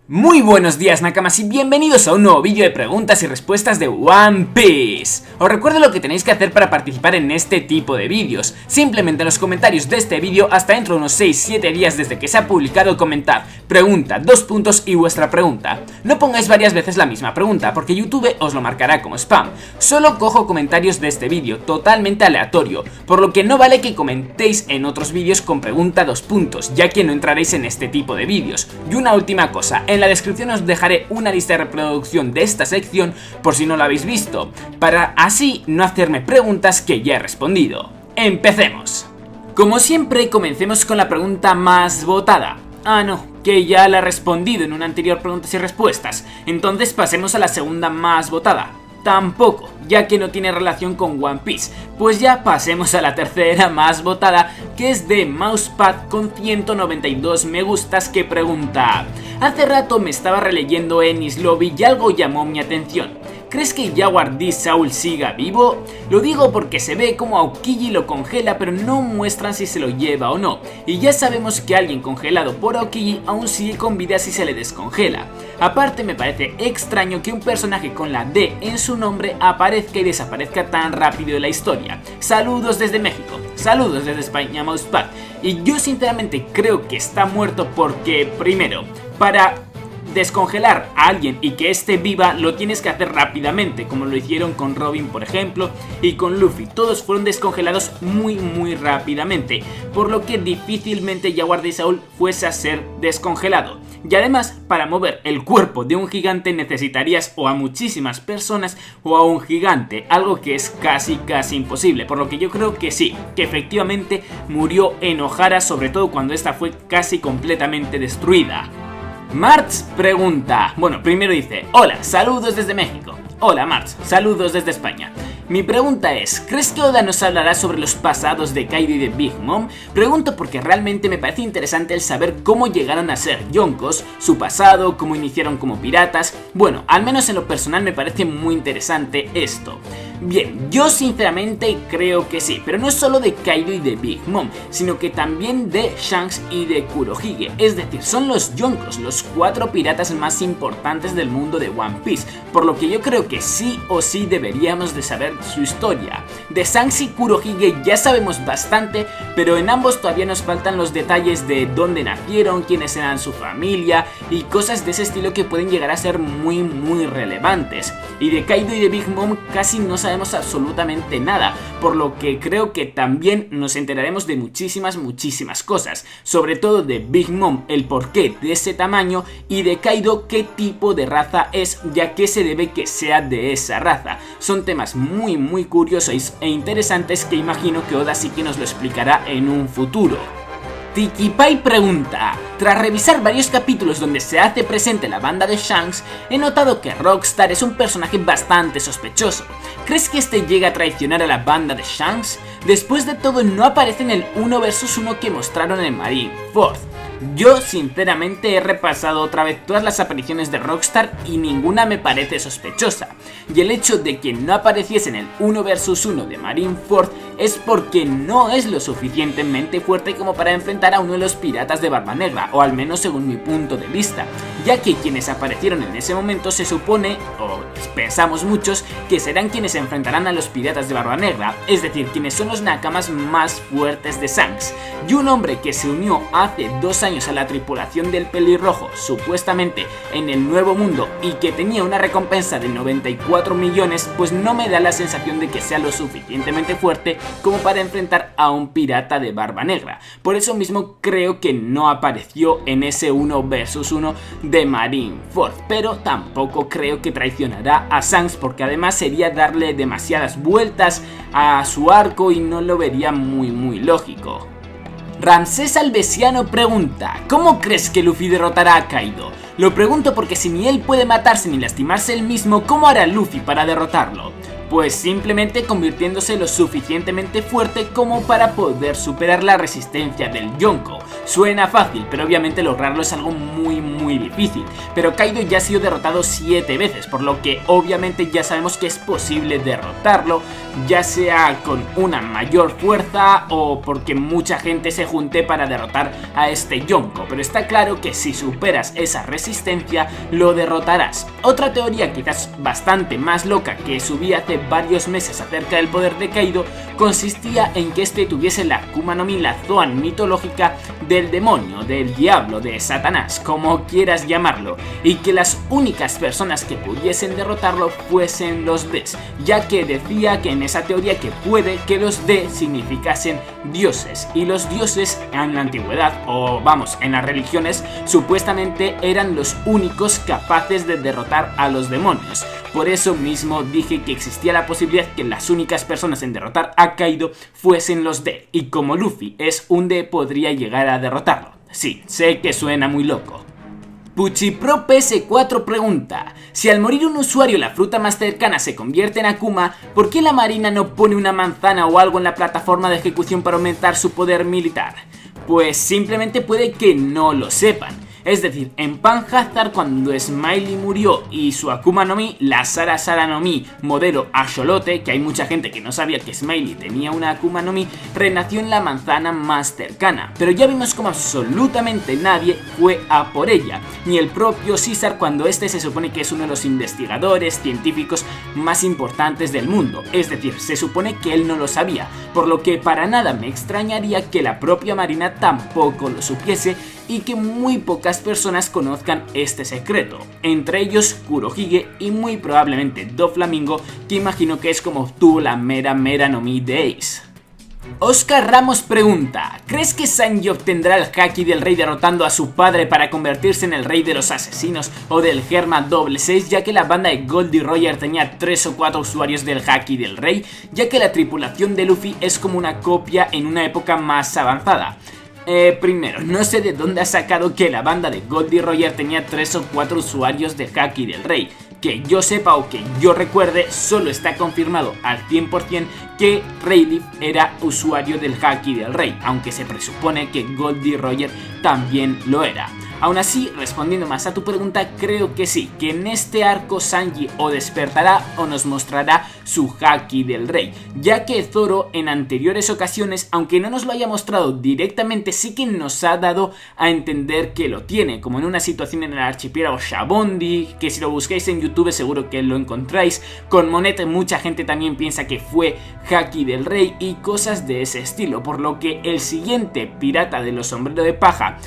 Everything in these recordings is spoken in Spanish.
Muy buenos días Nakamas y bienvenidos a un nuevo vídeo de preguntas y respuestas de One Piece. Os recuerdo lo que tenéis que hacer para participar en este tipo de vídeos. Simplemente en los comentarios de este vídeo, hasta dentro de unos 6-7 días desde que se ha publicado, comentad pregunta, 2 puntos y vuestra pregunta. No pongáis varias veces la misma pregunta porque YouTube os lo marcará como spam. Solo cojo comentarios de este vídeo, totalmente aleatorio, por lo que no vale que comentéis en otros vídeos con pregunta 2 puntos, ya que no entraréis en este tipo de vídeos. Y una última cosa, en la descripción os dejaré una lista de reproducción de esta sección por si no la habéis visto, para así no hacerme preguntas que ya he respondido. ¡Empecemos! Como siempre, comencemos con la pregunta más votada. Ah no, que ya la he respondido en una anterior preguntas y respuestas, entonces pasemos a la segunda más votada. Tampoco, ya que no tiene relación con One Piece. Pues ya pasemos a la tercera más votada, que es de Mousepad con 192 me gustas, que pregunta: hace rato me estaba releyendo Enies Lobby y algo llamó mi atención. ¿Crees que Jaguar D. Saul siga vivo? Lo digo porque se ve como Aokiji lo congela, pero no muestran si se lo lleva o no. Y ya sabemos que alguien congelado por Aokiji aún sigue con vida si se le descongela. Aparte, me parece extraño que un personaje con la D en su nombre aparezca y desaparezca tan rápido en la historia. Saludos desde México, saludos desde España, Mousepad. Y yo sinceramente creo que está muerto porque, primero, para descongelar a alguien y que éste viva lo tienes que hacer rápidamente, como lo hicieron con Robin por ejemplo y con Luffy. Todos fueron descongelados muy rápidamente, por lo que difícilmente Jaguar de Saul fuese a ser descongelado. Y además, para mover el cuerpo de un gigante necesitarías o a muchísimas personas o a un gigante, algo que es casi imposible, por lo que yo creo que sí, que efectivamente murió en Ohara, sobre todo cuando esta fue casi completamente destruida. Marx pregunta, bueno, primero dice: hola, saludos desde México. Hola Marx, saludos desde España. Mi pregunta es: ¿crees que Oda nos hablará sobre los pasados de Kaido y de Big Mom? Pregunto porque realmente me parece interesante el saber cómo llegaron a ser yonkos, su pasado, cómo iniciaron como piratas. Bueno, al menos en lo personal me parece muy interesante esto. Bien, yo sinceramente creo que sí, pero no solo de Kaido y de Big Mom, sino que también de Shanks y de Kurohige. Es decir, son los yonkos, los 4 piratas más importantes del mundo de One Piece, por lo que yo creo que sí o sí deberíamos de saber su historia. De Shanks y Kurohige ya sabemos bastante, pero en ambos todavía nos faltan los detalles de dónde nacieron, quiénes eran su familia y cosas de ese estilo que pueden llegar a ser muy relevantes. Y de Kaido y de Big Mom casi no sabemos absolutamente nada, por lo que creo que también nos enteraremos de muchísimas cosas, sobre todo de Big Mom, el porqué de ese tamaño, y de Kaido qué tipo de raza es, ya que se debe que sea de esa raza. Son temas muy curiosos e interesantes que imagino que Oda sí que nos lo explicará en un futuro. TikiPai pregunta: tras revisar varios capítulos donde se hace presente la banda de Shanks, he notado que Rockstar es un personaje bastante sospechoso. ¿Crees que este llega a traicionar a la banda de Shanks? Después de todo, no aparece en el 1 vs 1 que mostraron en Marineford. Yo sinceramente he repasado otra vez todas las apariciones de Rockstar y ninguna me parece sospechosa, y el hecho de que no apareciese en el 1 vs 1 de Marineford es porque no es lo suficientemente fuerte como para enfrentar a uno de los piratas de Barba Negra, o al menos según mi punto de vista, ya que quienes aparecieron en ese momento se supone, o pensamos muchos, que serán quienes enfrentarán a los piratas de Barba Negra, es decir, quienes son los nakamas más fuertes de Shanks. Y un hombre que se unió hace 2 años a la tripulación del pelirrojo, supuestamente en el Nuevo Mundo, y que tenía una recompensa de 94 millones, pues no me da la sensación de que sea lo suficientemente fuerte como para enfrentar a un pirata de Barba Negra. Por eso mismo creo que no apareció en ese 1 vs 1 de Marineford, pero tampoco creo que traicionará a Shanks, porque además sería darle demasiadas vueltas a su arco y no lo vería muy lógico. Ramsés Alvesiano pregunta: ¿cómo crees que Luffy derrotará a Kaido? Lo pregunto porque si ni él puede matarse ni lastimarse él mismo, ¿cómo hará Luffy para derrotarlo? Pues simplemente convirtiéndose lo suficientemente fuerte como para poder superar la resistencia del Yonko. Suena fácil, pero obviamente lograrlo es algo muy difícil. Pero Kaido ya ha sido derrotado 7 veces, por lo que obviamente ya sabemos que es posible derrotarlo, ya sea con una mayor fuerza o porque mucha gente se junte para derrotar a este Yonko. Pero está claro que si superas esa resistencia, lo derrotarás. Otra teoría quizás bastante más loca que subí hace varios meses acerca del poder de Kaido consistía en que este tuviese la Akuma no Mi, la Zoan mitológica del demonio, del diablo, de Satanás, como quieras llamarlo, y que las únicas personas que pudiesen derrotarlo fuesen los Ds, ya que decía que en esa teoría que puede que los D significasen dioses, y los dioses en la antigüedad, o vamos, en las religiones, supuestamente eran los únicos capaces de derrotar a los demonios. Por eso mismo dije que existía la posibilidad que las únicas personas en derrotar a Kaido fuesen los D, y como Luffy es un D, podría llegar a derrotarlo. Sí, sé que suena muy loco. Puchipro PS4 pregunta: si al morir un usuario la fruta más cercana se convierte en Akuma, ¿por qué la marina no pone una manzana o algo en la plataforma de ejecución para aumentar su poder militar? Pues simplemente puede que no lo sepan. Es decir, en Panhazard, cuando Smiley murió y su Akuma no Mi, la Sara Sara no Mi modelo Axolote, que hay mucha gente que no sabía que Smiley tenía una Akuma no Mi, renació en la manzana más cercana. Pero ya vimos como absolutamente nadie fue a por ella, ni el propio Caesar, cuando este se supone que es uno de los investigadores científicos más importantes del mundo. Es decir, se supone que él no lo sabía, por lo que para nada me extrañaría que la propia marina tampoco lo supiese y que muy pocas personas conozcan este secreto, entre ellos Kurohige y muy probablemente Doflamingo, que imagino que es como obtuvo la Mera no Mi de Ace. Oscar Ramos pregunta: ¿crees que Sanji obtendrá el Haki del Rey derrotando a su padre para convertirse en el rey de los asesinos o del Germa 66, ya que la banda de Goldie Roger tenía 3 o 4 usuarios del Haki del Rey, ya que la tripulación de Luffy es como una copia en una época más avanzada? Primero, no sé de dónde ha sacado que la banda de Goldie Roger tenía 3 o 4 usuarios de Haki del Rey. Que yo sepa o que yo recuerde, solo está confirmado al 100% que Rayleigh era usuario del Haki del Rey, aunque se presupone que Goldie Roger también lo era. Aún así, respondiendo más a tu pregunta, creo que sí, que en este arco Sanji o despertará o nos mostrará su Haki del Rey, ya que Zoro en anteriores ocasiones, aunque no nos lo haya mostrado directamente, sí que nos ha dado a entender que lo tiene, como en una situación en el archipiélago Shabondi, que si lo buscáis en YouTube seguro que lo encontráis. Con Monet mucha gente también piensa que fue Haki del Rey y cosas de ese estilo, por lo que el siguiente pirata de los sombreros de paja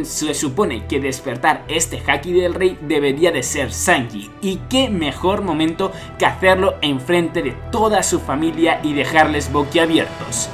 se supone que despertar este Haki del Rey debería de ser Sanji, y qué mejor momento que hacerlo enfrente de toda su familia y dejarles boquiabiertos.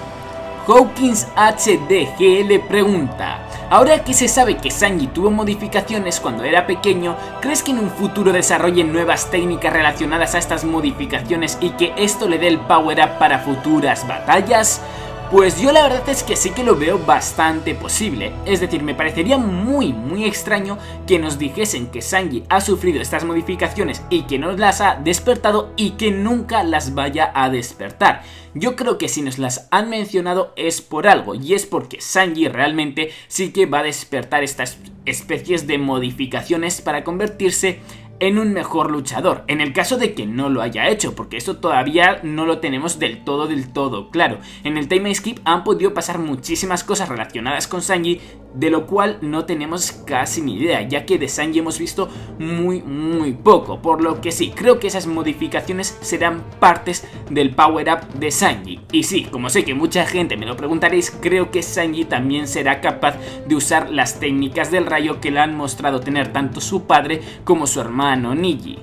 Hawkins HDGL pregunta: ahora que se sabe que Sanji tuvo modificaciones cuando era pequeño, ¿crees que en un futuro desarrollen nuevas técnicas relacionadas a estas modificaciones y que esto le dé el power up para futuras batallas? Pues yo la verdad es que sí que lo veo bastante posible, es decir, me parecería muy extraño que nos dijesen que Sanji ha sufrido estas modificaciones y que no las ha despertado y que nunca las vaya a despertar. Yo creo que si nos las han mencionado es por algo, y es porque Sanji realmente sí que va a despertar estas especies de modificaciones para convertirse en un mejor luchador, en el caso de que no lo haya hecho, porque esto todavía no lo tenemos del todo claro. En el time skip han podido pasar muchísimas cosas relacionadas con Sanji, de lo cual no tenemos casi ni idea, ya que de Sanji hemos visto muy poco, por lo que sí, creo que esas modificaciones serán partes del power up de Sanji. Y sí, como sé que mucha gente me lo preguntaréis, creo que Sanji también será capaz de usar las técnicas del rayo que le han mostrado tener tanto su padre como su hermano Niji.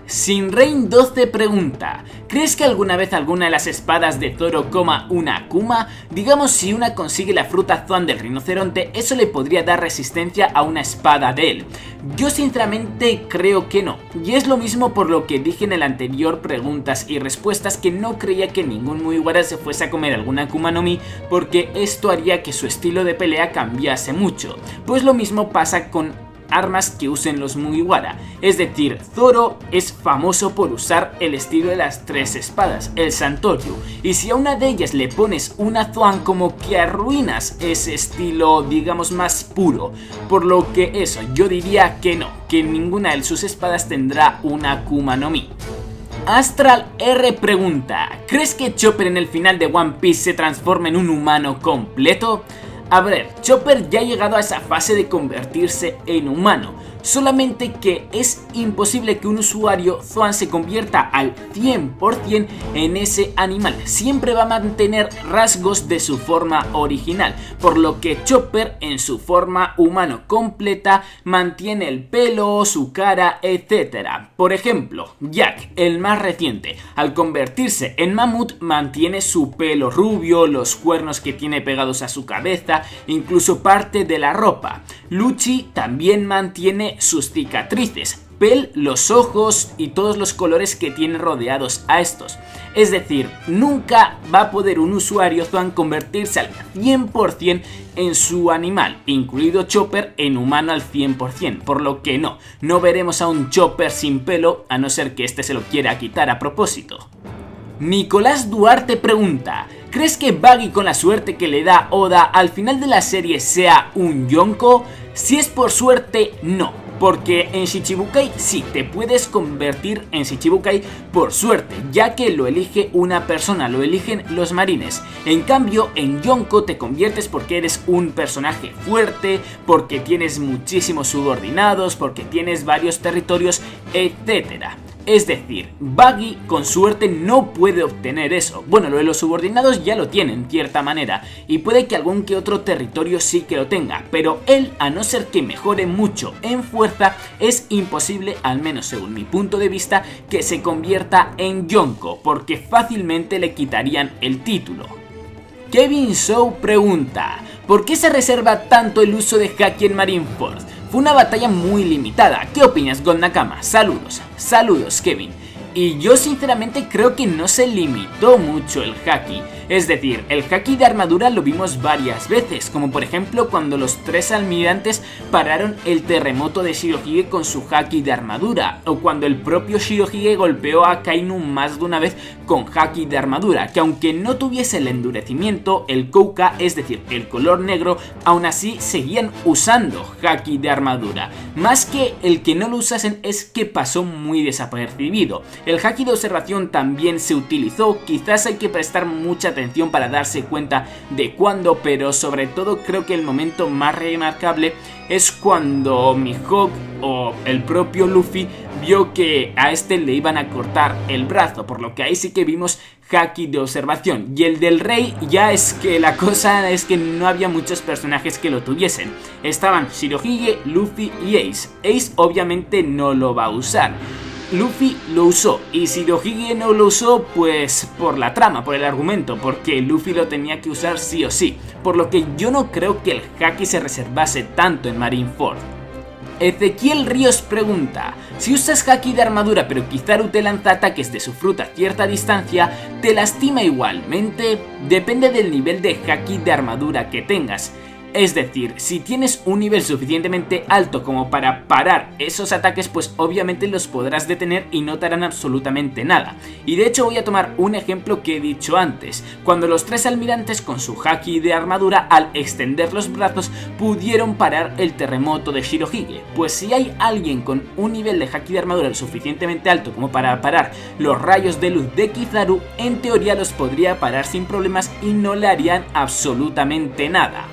Sinrain 12 pregunta: ¿crees que alguna vez alguna de las espadas de Zoro coma una Akuma? Digamos, si una consigue la fruta Zoan del rinoceronte, eso le podría dar resistencia a una espada de él. Yo sinceramente creo que no, y es lo mismo por lo que dije en el anterior preguntas y respuestas, que no creía que ningún Mugiwara se fuese a comer alguna Akuma no Mi, porque esto haría que su estilo de pelea cambiase mucho. Pues lo mismo pasa con armas que usen los Mugiwara. Es decir, Zoro es famoso por usar el estilo de las 3 espadas, el Santoryu, y si a una de ellas le pones una Zoan, como que arruinas ese estilo, digamos, más puro. Por lo que eso, yo diría que no, que ninguna de sus espadas tendrá una Akuma no Mi. Astral R pregunta: ¿crees que Chopper en el final de One Piece se transforma en un humano completo? A ver, Chopper ya ha llegado a esa fase de convertirse en humano, solamente que es imposible que un usuario Zoan se convierta al 100% en ese animal, siempre va a mantener rasgos de su forma original, por lo que Chopper en su forma humano completa mantiene el pelo, su cara, etc. Por ejemplo, Jack, el más reciente, al convertirse en mamut mantiene su pelo rubio, los cuernos que tiene pegados a su cabeza, incluso parte de la ropa. Lucci también mantiene sus cicatrices, Pell, los ojos y todos los colores que tiene rodeados a estos. Es decir, nunca va a poder un usuario Zoan convertirse al 100% en su animal, incluido Chopper, en humano al 100%, por lo que no veremos a un Chopper sin pelo, a no ser que este se lo quiera quitar a propósito. Nicolás Duarte pregunta: ¿crees que Buggy, con la suerte que le da Oda, al final de la serie sea un Yonko? Si es por suerte, no, porque en Shichibukai sí te puedes convertir en Shichibukai por suerte, ya que lo elige una persona, lo eligen los marines. En cambio, en Yonko te conviertes porque eres un personaje fuerte, porque tienes muchísimos subordinados, porque tienes varios territorios, etcétera. Es decir, Buggy con suerte no puede obtener eso. Bueno, lo de los subordinados ya lo tiene en cierta manera, y puede que algún que otro territorio sí que lo tenga, pero él, a no ser que mejore mucho en fuerza, es imposible, al menos según mi punto de vista, que se convierta en Yonko, porque fácilmente le quitarían el título. Kevin Show pregunta: ¿por qué se reserva tanto el uso de Haki en Marineford? Fue una batalla muy limitada. ¿Qué opinas, God Nakama? Saludos Kevin. Y yo sinceramente creo que no se limitó mucho el Haki. Es decir, el Haki de armadura lo vimos varias veces, como por ejemplo cuando los 3 almirantes pararon el terremoto de Shirohige con su Haki de armadura, o cuando el propio Shirohige golpeó a Kainu más de una vez con Haki de armadura, que aunque no tuviese el endurecimiento, el Kouka, es decir, el color negro, aún así seguían usando Haki de armadura. Más que el que no lo usasen, es que pasó muy desapercibido. El Haki de observación también se utilizó, quizás hay que prestar mucha atención para darse cuenta de cuándo, pero sobre todo creo que el momento más remarcable es cuando Mihawk o el propio Luffy vio que a este le iban a cortar el brazo, por lo que ahí sí que vimos Haki de observación. Y el del rey ya es que la cosa es que no había muchos personajes que lo tuviesen. Estaban Shirohige, Luffy y Ace. Ace obviamente no lo va a usar. Luffy lo usó y Shirohige no lo usó pues por la trama, por el argumento, porque Luffy lo tenía que usar sí o sí, por lo que yo no creo que el Haki se reservase tanto en Marineford. Ezequiel Ríos pregunta: si usas Haki de armadura pero Kizaru te lanza ataques de su fruta a cierta distancia, ¿te lastima igualmente? Depende del nivel de Haki de armadura que tengas. Es decir, si tienes un nivel suficientemente alto como para parar esos ataques, pues obviamente los podrás detener y no te harán absolutamente nada. Y de hecho voy a tomar un ejemplo que he dicho antes, cuando los 3 almirantes con su Haki de armadura, al extender los brazos, pudieron parar el terremoto de Shirohige. Pues si hay alguien con un nivel de Haki de armadura lo suficientemente alto como para parar los rayos de luz de Kizaru, en teoría los podría parar sin problemas y no le harían absolutamente nada.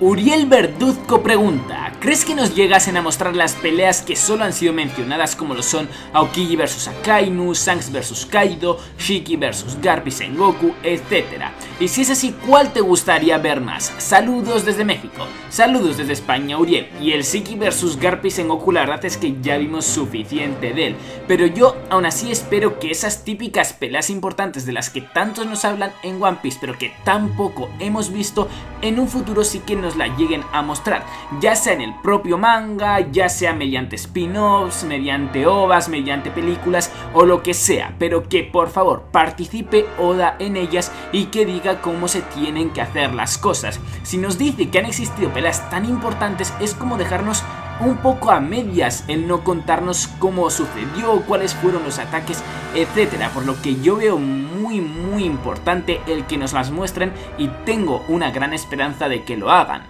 Uriel Verduzco pregunta: ¿crees que nos llegasen a mostrar las peleas que solo han sido mencionadas, como lo son Aokiji vs Akainu, Shanks vs Kaido, Shiki vs Garp y Sengoku, etcétera? Y si es así, ¿cuál te gustaría ver más? Saludos desde México. Saludos desde España, Uriel. Y el Shiki vs Garp y Sengoku, la verdad es que ya vimos suficiente de él, pero yo aún así espero que esas típicas peleas importantes de las que tantos nos hablan en One Piece, pero que tampoco hemos visto, en un futuro sí que nos la lleguen a mostrar, ya sea en el propio manga, ya sea mediante spin-offs, mediante ovas, mediante películas o lo que sea, pero que por favor participe Oda en ellas y que diga cómo se tienen que hacer las cosas. Si nos dice que han existido peleas tan importantes, es como dejarnos un poco a medias el no contarnos cómo sucedió, cuáles fueron los ataques, etcétera, por lo que yo veo muy importante el que nos las muestren y tengo una gran esperanza de que lo hagan.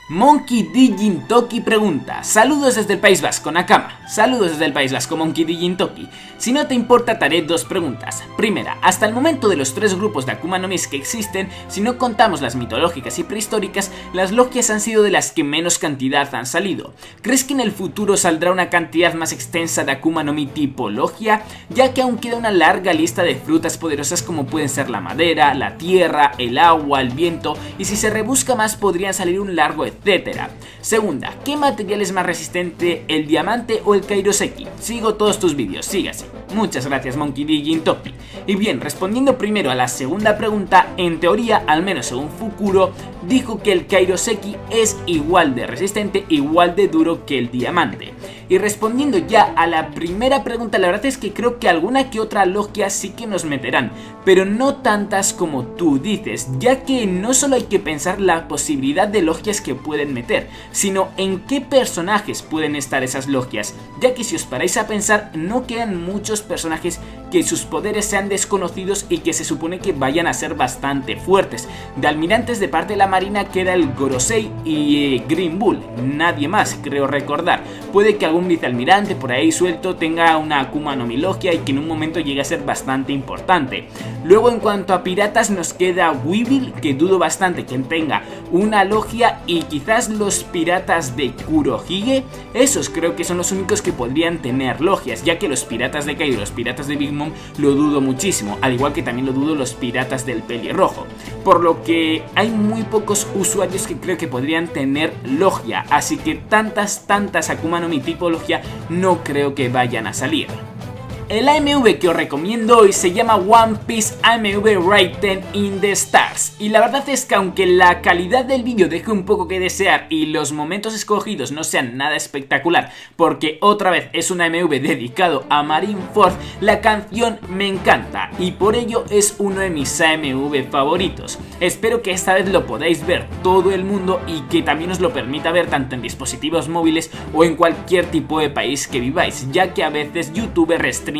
Monkey D. Jintoki pregunta: saludos desde el País Vasco, Nakama. Saludos desde el País Vasco, Monkey D. Jintoki. Si no te importa, te haré dos preguntas. Primera, hasta el momento de los tres grupos de Akuma no Mis que existen, si no contamos las mitológicas y prehistóricas, las logias han sido de las que menos cantidad han salido. ¿Crees que en el futuro saldrá una cantidad más extensa de Akuma no Mi tipo logia? Ya que aún queda una larga lista de frutas poderosas como pueden ser la madera, la tierra, el agua, el viento, y si se rebusca más podrían salir un largo etcétera. Segunda, ¿qué material es más resistente, el diamante o el kairoseki? Sigo todos tus vídeos, sígase. Muchas gracias, Monkey D. Jintoki. Y bien, respondiendo primero a la segunda pregunta, en teoría, al menos según Fukuro, dijo que el kairoseki es igual de resistente, igual de duro que el diamante. Y respondiendo ya a la primera pregunta, la verdad es que creo que alguna que otra logia sí que nos meterán, pero no tantas como tú dices, ya que no solo hay que pensar la posibilidad de logias que pueden meter, sino en qué personajes pueden estar esas logias, ya que si os paráis a pensar, no quedan muchos personajes que sus poderes sean desconocidos y que se supone que vayan a ser bastante fuertes. De almirantes de parte de la marina queda el Gorosei y Green Bull, nadie más creo recordar. Puede que algún vicealmirante por ahí suelto tenga una Akuma no Mi logia y que en un momento llegue a ser bastante importante. Luego, en cuanto a piratas, nos queda Weevil, que dudo bastante que tenga una logia, y quizás los piratas de Kurohige. Esos creo que son los únicos que podrían tener logias, ya que los piratas de Kaido y los piratas de Big Mom lo dudo muchísimo, al igual que también lo dudo los piratas del pelirrojo, por lo que hay muy pocos usuarios que creo que podrían tener logia, así que tantas Akuma no Mi tipo logia no creo que vayan a salir. El AMV que os recomiendo hoy se llama One Piece AMV Written in the Stars, y la verdad es que aunque la calidad del vídeo deje un poco que desear y los momentos escogidos no sean nada espectacular, porque otra vez es un AMV dedicado a Marineford, la canción me encanta y por ello es uno de mis AMV favoritos. Espero que esta vez lo podáis ver todo el mundo y que también os lo permita ver tanto en dispositivos móviles o en cualquier tipo de país que viváis, ya que a veces YouTube restringe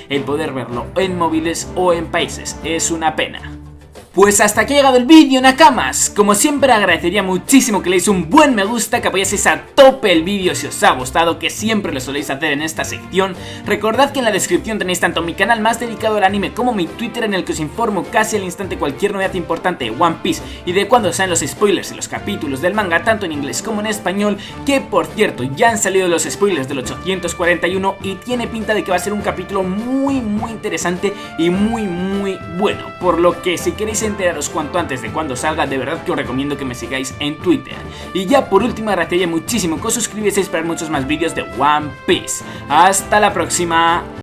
el poder verlo en móviles o en países. Es una pena. Pues hasta aquí ha llegado el vídeo, Nakamas. Como siempre, agradecería muchísimo que le deis un buen me gusta, que apoyaseis a tope el vídeo si os ha gustado, que siempre lo soléis hacer en esta sección. Recordad que en la descripción tenéis tanto mi canal más dedicado al anime como mi Twitter, en el que os informo casi al instante cualquier novedad importante de One Piece y de cuándo salen los spoilers y los capítulos del manga, tanto en inglés como en español, que por cierto ya han salido los spoilers del 841 y tiene pinta de que va a ser un capítulo muy interesante y muy bueno, por lo que si queréis enteraros cuanto antes de cuando salga, de verdad que os recomiendo que me sigáis en Twitter. Y ya por último, agradecería muchísimo que os suscribieseis para ver muchos más vídeos de One Piece. Hasta la próxima.